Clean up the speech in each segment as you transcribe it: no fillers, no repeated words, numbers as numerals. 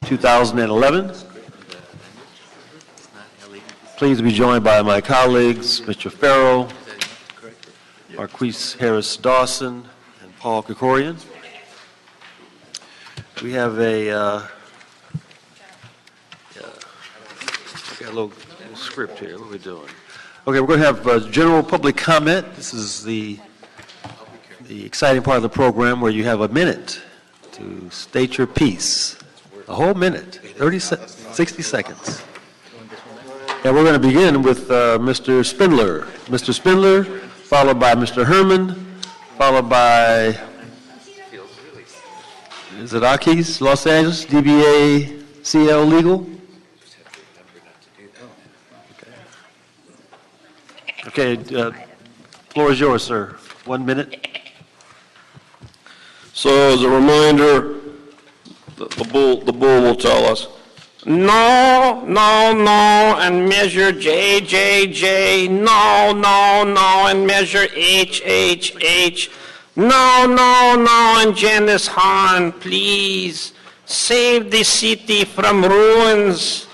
2011. Pleased to be joined by my colleagues, Mr. Farrell, Marquise Harris Dawson, and Paul Krikorian. We have got a little script here. What are we doing? Okay, we're going to have general public comment. This is the exciting part of the program where you have a minute to state your piece. A whole minute, 60 seconds. And we're going to begin with Mr. Spindler. Mr. Spindler, followed by Mr. Herman, followed by, is it Akis, Los Angeles, DBA CL Legal? Okay, floor is yours, sir. 1 minute. So as a reminder, the bull will tell us, no, and measure J, no, and measure H, no, and Janice Hahn, please, save the city from ruins.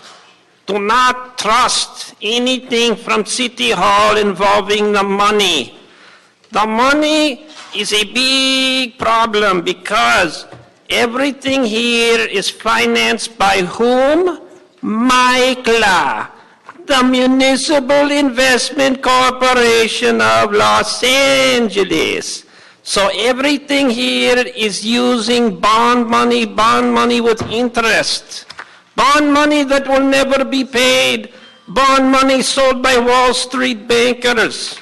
Do not trust anything from City Hall involving the money. The money is a big problem because everything here is financed by whom? MICLA, the Municipal Investment Corporation of Los Angeles. So everything here is using bond money with interest. Bond money that will never be paid. Bond money sold by Wall Street bankers.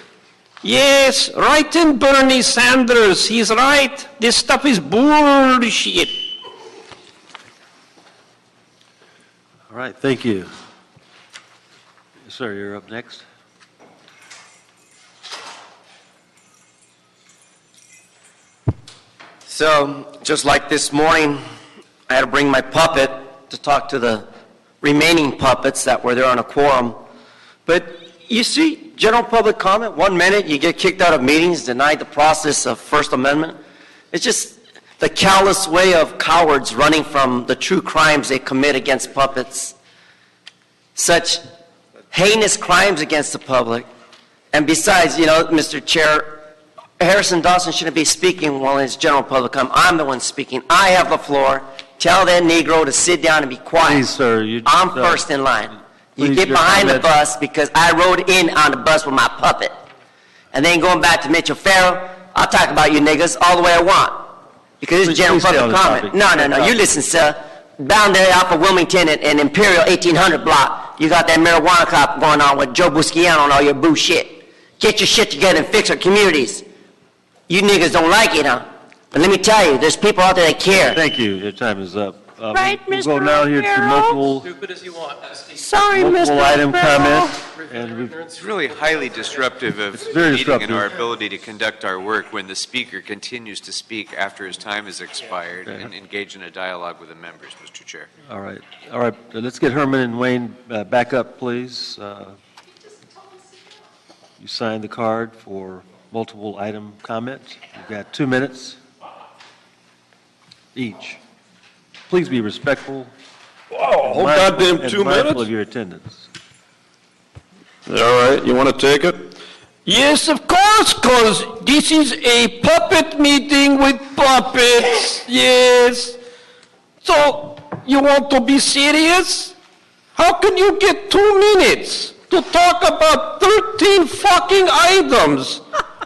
Yes, right in Bernie Sanders. He's right. This stuff is bullshit. All right, thank you. Yes, sir, you're up next. So, just like this morning, I had to bring my puppet to talk to the remaining puppets that were there on a quorum. But you see, general public comment, 1 minute, you get kicked out of meetings, denied the process of First Amendment. It's just the callous way of cowards running from the true crimes they commit against puppets. Such heinous crimes against the public. And besides, Mr. Chair, Harrison Dawson shouldn't be speaking while it's general public comment. I'm the one speaking. I have the floor. Tell that Negro to sit down and be quiet. Please, sir. I'm first in line. You get behind the bus because I rode in on the bus with my puppet. And then going back to Mitchell Farrell, I'll talk about you niggas all the way I want. Because this is general public comment. No. You listen, sir. Down there off of Wilmington and Imperial 1800 block, you got that marijuana cop going on with Joe Busquiano and all your bullshit. Get your shit together and fix our communities. You niggas don't like it, huh? But let me tell you, there's people out there that care. Thank you. Your time is up. Right, we'll Mr. go now here to multiple, Stupid as you want. Sorry, multiple Mr. item Farrell. comment. And It's really highly disruptive of the very meeting disruptive. and our ability to conduct our work when the speaker continues to speak after his time has expired and engage in a dialogue with the members, Mr. Chair. All right. Let's get Herman and Wayne back up, please. You signed the card for multiple item comments. You've got 2 minutes each. Please be respectful. Wow, whole goddamn 2 mindful minutes? of your attendance. All right, you want to take it? Yes, of course, because this is a puppet meeting with puppets. Yes. So, you want to be serious? How can you get 2 minutes to talk about 13 fucking items?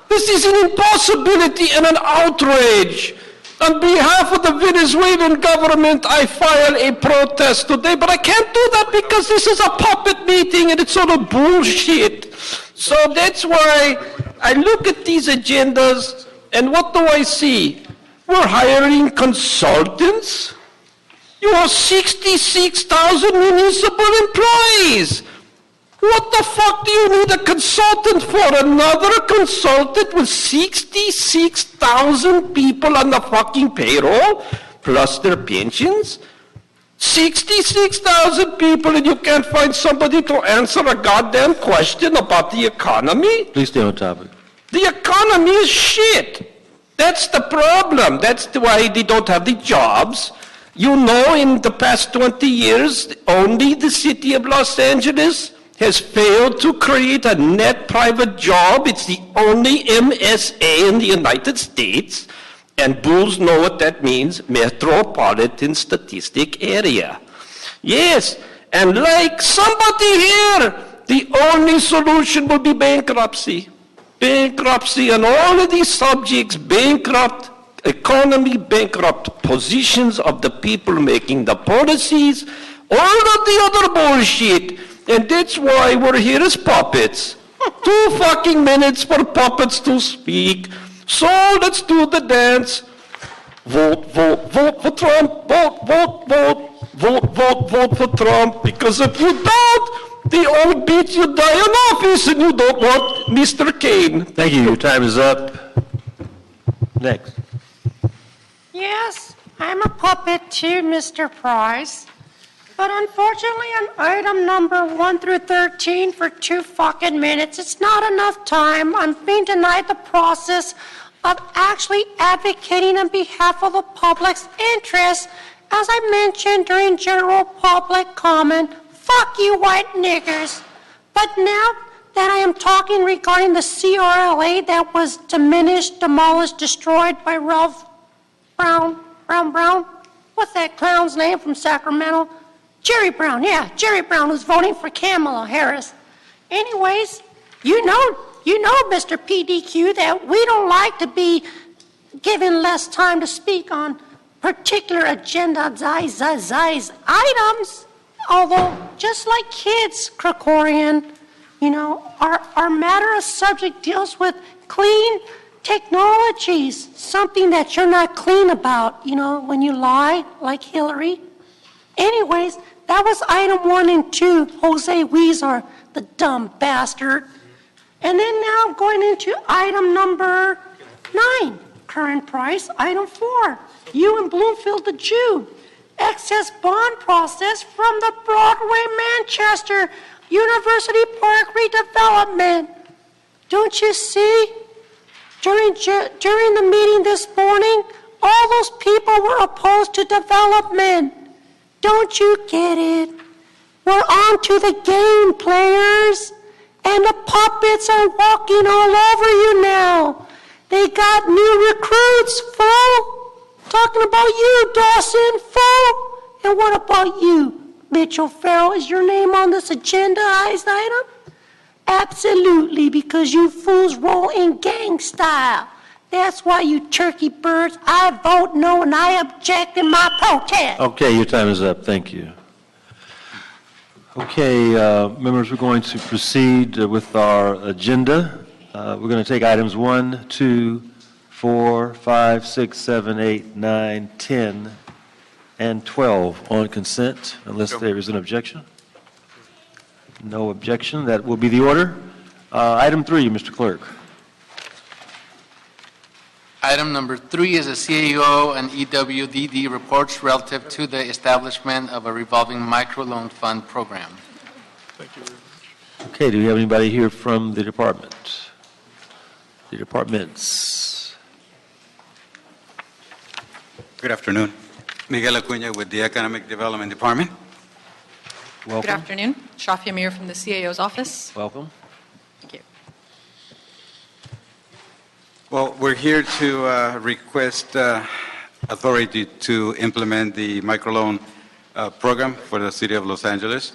This is an impossibility and an outrage. On behalf of the Venezuelan government, I file a protest today, but I can't do that because this is a puppet meeting and it's all a bullshit. So that's why I look at these agendas and what do I see? We're hiring consultants. You have 66,000 municipal employees. What the fuck do you need a consultant for? Another consultant with 66,000 people on the fucking payroll, plus their pensions? 66,000 people and you can't find somebody to answer a goddamn question about the economy? Please stay on topic. The economy is shit. That's the problem. That's why they don't have the jobs. You know, in the past 20 years, only the city of Los Angeles has failed to create a net private job. It's the only MSA in the United States, and bulls know what that means, Metropolitan Statistic Area. Yes, and like somebody here, the only solution will be bankruptcy. Bankruptcy on all of these subjects, bankrupt economy, bankrupt positions of the people making the policies, all of the other bullshit. And that's why we're here as puppets. 2 fucking minutes for puppets to speak. So let's do the dance. Vote, vote, vote for Trump. Vote, vote, vote. Vote, vote, vote for Trump. Because if you don't, the old bitch you die in office and you don't want Mr. Kane. Thank you. Your time is up. Next. Yes, I'm a puppet too, Mr. Price. But unfortunately, on item number 1 through 13 for 2 fucking minutes, it's not enough time. I'm being denied the process of actually advocating on behalf of the public's interests. As I mentioned during general public comment, fuck you white niggers. But now that I am talking regarding the CRLA that was diminished, demolished, destroyed by Ralph Brown, what's that clown's name from Sacramento? Jerry Brown, yeah, Jerry Brown, who's voting for Kamala Harris. Anyways, you know, Mr. PDQ, that we don't like to be given less time to speak on particular agenda items. Although, just like kids, Krikorian, you know, our matter of subject deals with clean technologies, something that you're not clean about, you know, when you lie, like Hillary. Anyways, that was item 1 and 2, Jose Weezer, the dumb bastard. And then now going into item number 9, current price, item 4, you and Bloomfield the Jew, excess bond process from the Broadway Manchester University Park redevelopment. Don't you see? During the meeting this morning, all those people were opposed to development. Don't you get it? We're on to the game, players. And the puppets are walking all over you now. They got new recruits, fool. Talking about you, Dawson, fool. And what about you, Mitchell Farrell? Is your name on this agendaized item? Absolutely, because you fools roll in gang style. That's why, you turkey birds, I vote no and I object in my protest. Okay, your time is up. Thank you. Okay, members, we're going to proceed with our agenda. We're going to take items 1, 2, 4, 5, 6, 7, 8, 9, 10, and 12 on consent, unless there is an objection. No objection. That will be the order. Item 3, Mr. Clerk. Item number 3 is a CAO and EWDD reports relative to the establishment of a revolving microloan fund program. Okay, do we have anybody here from the department? The departments. Good afternoon. Miguel Acuña with the Economic Development Department. Welcome. Good afternoon. Shafia Amir from the CAO's office. Welcome. Thank you. Well, we're here to request authority to implement the microloan program for the City of Los Angeles.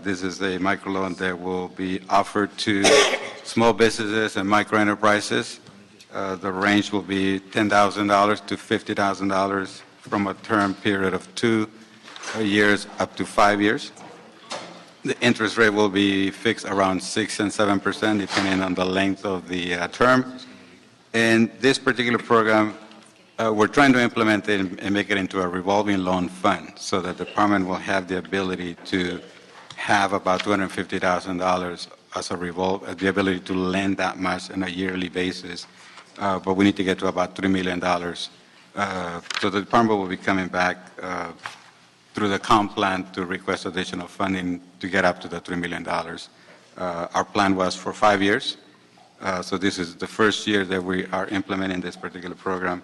This is a microloan that will be offered to small businesses and micro enterprises. The range will be $10,000 to $50,000 from a term period of 2 years up to 5 years. The interest rate will be fixed around 6 and 7%, depending on the length of the term. And this particular program, we're trying to implement it and make it into a revolving loan fund, so that the department will have the ability to have about $250,000 as a the ability to lend that much on a yearly basis. But we need to get to about $3 million. So the department will be coming back through the comp plan to request additional funding to get up to the $3 million. Our plan was for 5 years. So this is the first year that we are implementing this particular program.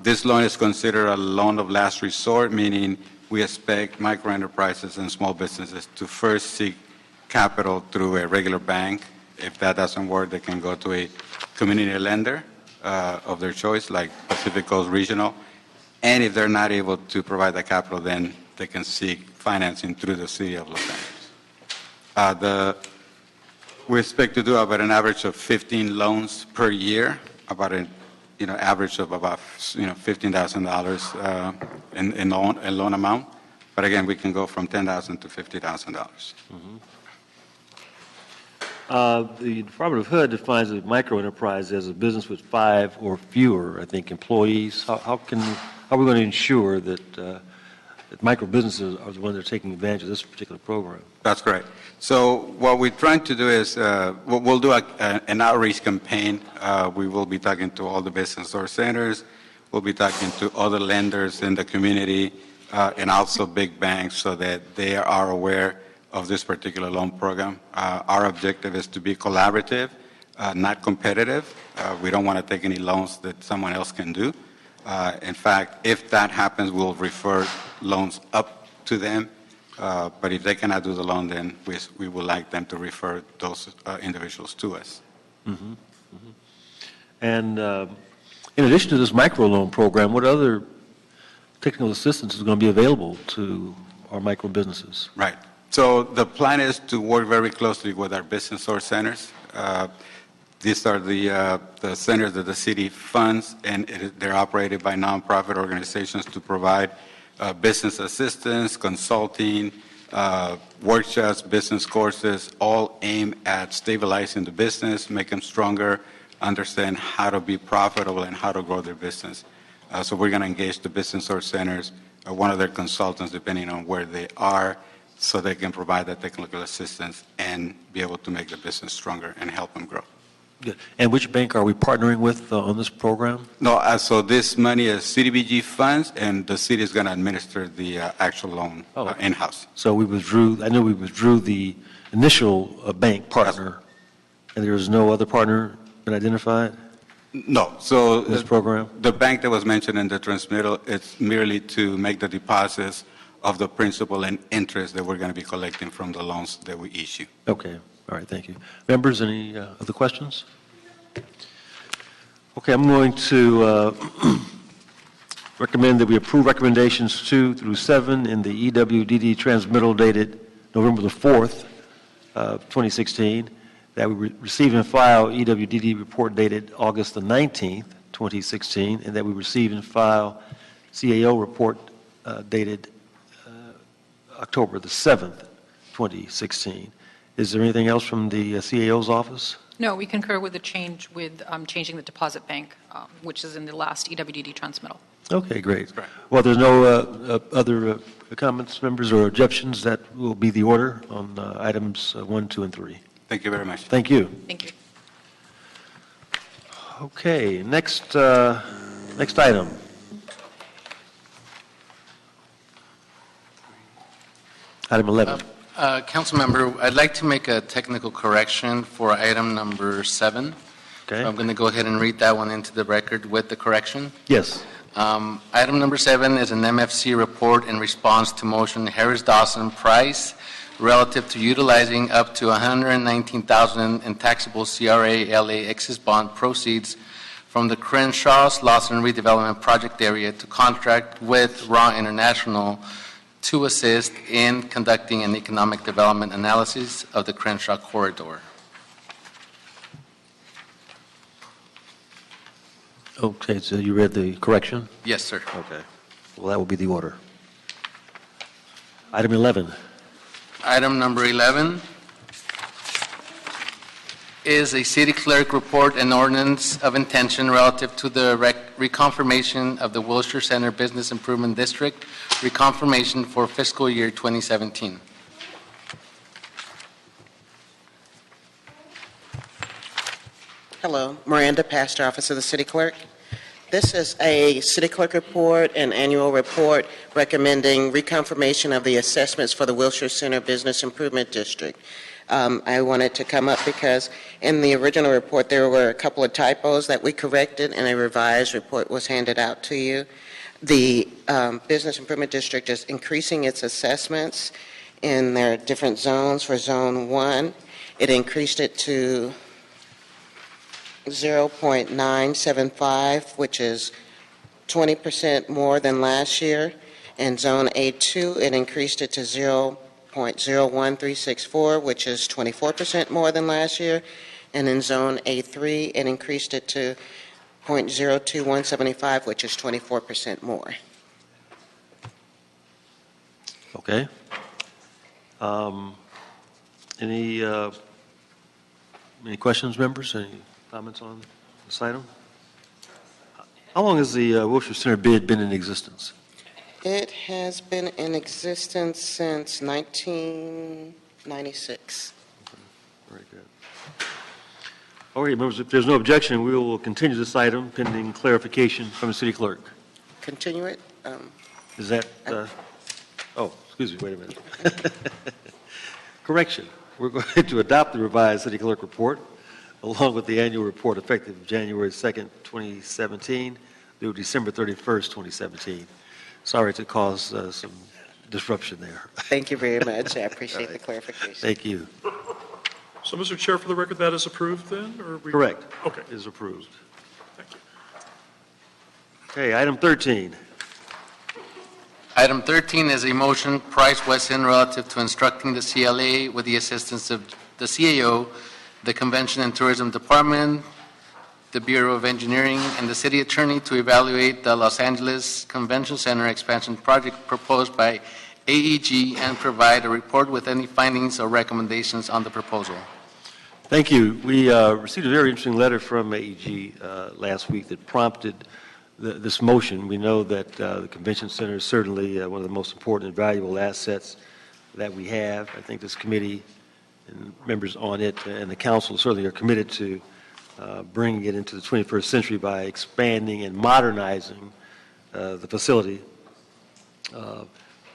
This loan is considered a loan of last resort, meaning we expect micro enterprises and small businesses to first seek capital through a regular bank. If that doesn't work, they can go to a community lender of their choice, like Pacific Coast Regional. And if they're not able to provide the capital, then they can seek financing through the city of Los Angeles. We expect to do about an average of 15 loans per year, about an average of about $15,000 in loan amount. But again, we can go from $10,000 to $50,000. The Department of HUD defines a micro enterprise as a business with 5 or fewer, I think, employees. How are we going to ensure that micro businesses are the ones that are taking advantage of this particular program? That's correct. So what we're trying to do is we'll do an outreach campaign. We will be talking to all the business source centers. We'll be talking to other lenders in the community and also big banks so that they are aware of this particular loan program. Our objective is to be collaborative, not competitive. We don't want to take any loans that someone else can do. In fact, if that happens, we'll refer loans up to them. But if they cannot do the loan, then we would like them to refer those individuals to us. Mm-hmm. Mm-hmm. And in addition to this microloan program, what other technical assistance is going to be available to our micro businesses? Right. So the plan is to work very closely with our business source centers. These are the centers that the city funds, and they're operated by nonprofit organizations to provide business assistance, consulting, workshops, business courses, all aimed at stabilizing the business, make them stronger, understand how to be profitable and how to grow their business. So we're going to engage the business source centers, one of their consultants, depending on where they are, so they can provide that technical assistance and be able to make the business stronger and help them grow. Good. And which bank are we partnering with on this program? No, so this money is CDBG funds, and the city is going to administer the actual loan in-house. So we withdrew, I know we withdrew the initial bank partner, and there is no other partner been identified? No. So this program? The bank that was mentioned in the transmittal, it's merely to make the deposits of the principal and interest that we're going to be collecting from the loans that we issue. Okay. All right. Thank you. Members, any other questions? Okay. I'm going to recommend that we approve recommendations 2 through 7 in the EWDD transmittal dated November the 4th, 2016, that we receive and file EWDD report dated August the 19th, 2016, and that we receive and file CAO report dated October the 7th, 2016. Is there anything else from the CAO's office? No, we concur with the change with changing the deposit bank, which is in the last EWDD transmittal. Okay, great. Well, there's no other comments, members, or objections. That will be the order on items 1, 2, and 3. Thank you very much. Thank you. Thank you. Okay, next item. Item 11. Councilmember, I'd like to make a technical correction for item number 7. Okay. I'm going to go ahead and read that one into the record with the correction. Yes. Item number 7 is an MFC report in response to motion Harris Dawson Price relative to utilizing up to $119,000 in taxable CRA LA excess bond proceeds from the Crenshaw's Lawson redevelopment project area to contract with Raw International to assist in conducting an economic development analysis of the Crenshaw corridor. Okay, so you read the correction? Yes, sir. Okay. Well, that will be the order. Item 11. Item number 11 is a city clerk report and ordinance of intention relative to the reconfirmation of the Wilshire Center Business Improvement District, reconfirmation for fiscal year 2017. Hello, Miranda Pastor, Office of the City Clerk. This is a City Clerk report and annual report recommending reconfirmation of the assessments for the Wilshire Center Business Improvement District. I wanted to come up because in the original report, there were a couple of typos that we corrected, and a revised report was handed out to you. The Business Improvement District is increasing its assessments in their different zones. For Zone 1, it increased it to 0.975, which is 20% more than last year. In Zone A2, it increased it to 0.01364, which is 24% more than last year. And in Zone A3, it increased it to 0.02175, which is 24% more. Okay. Any questions, members? Any comments on this item? How long has the Wilshire Center bid been in existence? It has been in existence since 1996. Very good. All right, members, if there's no objection, we will continue this item pending clarification from the city clerk. Continue it. Is that, oh, excuse me, wait a minute. Correction. We're going to adopt the revised city clerk report along with the annual report effective January 2nd, 2017 through December 31st, 2017. Sorry to cause some disruption there. Thank you very much. I appreciate the clarification. Thank you. So, Mr. Chair, for the record, that is approved then? Or Correct. Okay. Is approved. Thank you. Okay, item 13. Item 13 is a motion, Price Wesson, relative to instructing the CLA with the assistance of the CAO, the Convention and Tourism Department, the Bureau of Engineering, and the City Attorney to evaluate the Los Angeles Convention Center expansion project proposed by AEG and provide a report with any findings or recommendations on the proposal. Thank you. We received a very interesting letter from AEG last week that prompted this motion. We know that the Convention Center is certainly one of the most important and valuable assets that we have. I think this committee and members on it and the council certainly are committed to bringing it into the 21st century by expanding and modernizing the facility.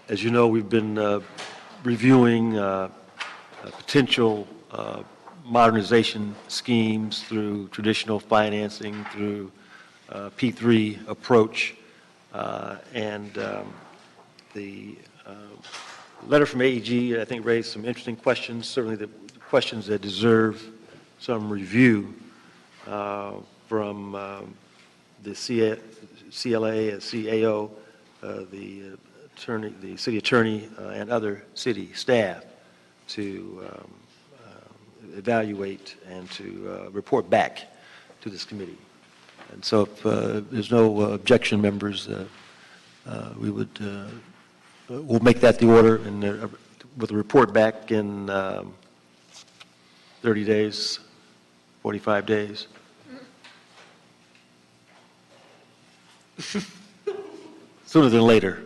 As you know, we've been reviewing potential modernization schemes through traditional financing, through P3 approach, and the letter from AEG, I think, raised some interesting questions, certainly the questions that deserve some review from the CLA and CAO, the city attorney, and other city staff to evaluate and to report back to this committee. And so if there's no objection, members, we would we'll make that the order and with a report back in 30 days, 45 days. Sooner than later.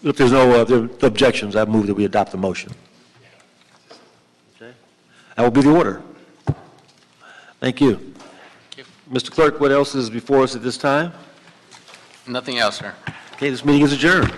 If there's no other objections, I move that we adopt the motion. Okay. That will be the order. Thank you. Thank you. Mr. Clerk, what else is before us at this time? Nothing else, sir. Okay, this meeting is adjourned.